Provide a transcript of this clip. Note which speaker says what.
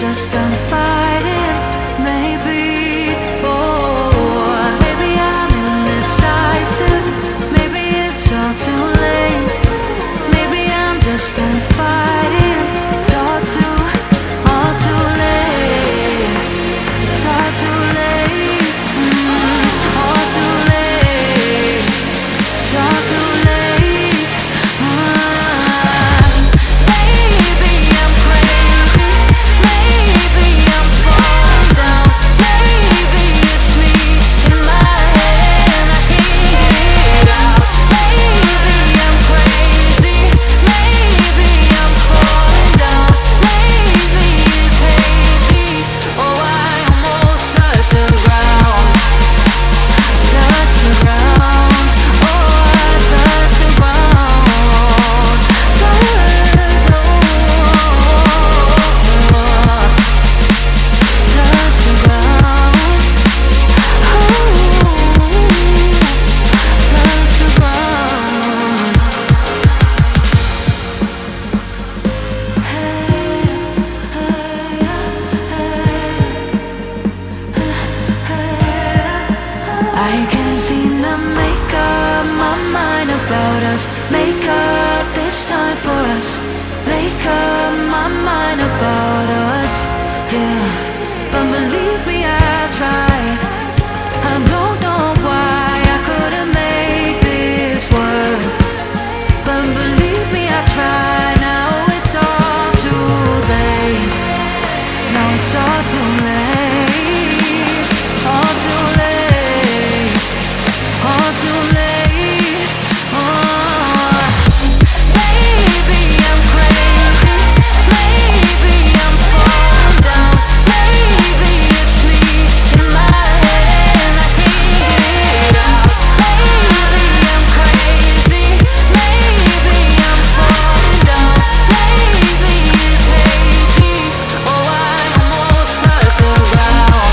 Speaker 1: just done fighting. Maybe, oh, maybe I'm indecisive. Maybe it's all too late. Maybe I'm just done fighting. It's all too late. It's all too late. All too late. It's all too late. Maybe I'm crazy. Maybe I'm falling down. Maybe it's me in my head and I can't get it out. Maybe I'm crazy. Maybe I'm falling down. Maybe it's hazy. Oh, I almost touched the ground. Touch the ground. Oh, I touched the ground. Touch the ground. Touch the ground. Oh, touch the ground. I can't seem to make up my mind about us. Make up this time for us. Make up my mind about us. Yeah, but believe me, I tried. I don't know why I couldn't make this work. But believe me, I tried. Now it's all too late. Now it's all too late. All too late. All too late. Oh, maybe I'm crazy. Maybe I'm falling down. Maybe it's me in my head and I can't get it out. Maybe I'm crazy. Maybe I'm falling down. Maybe it's hazy. Oh, I almost touched the ground.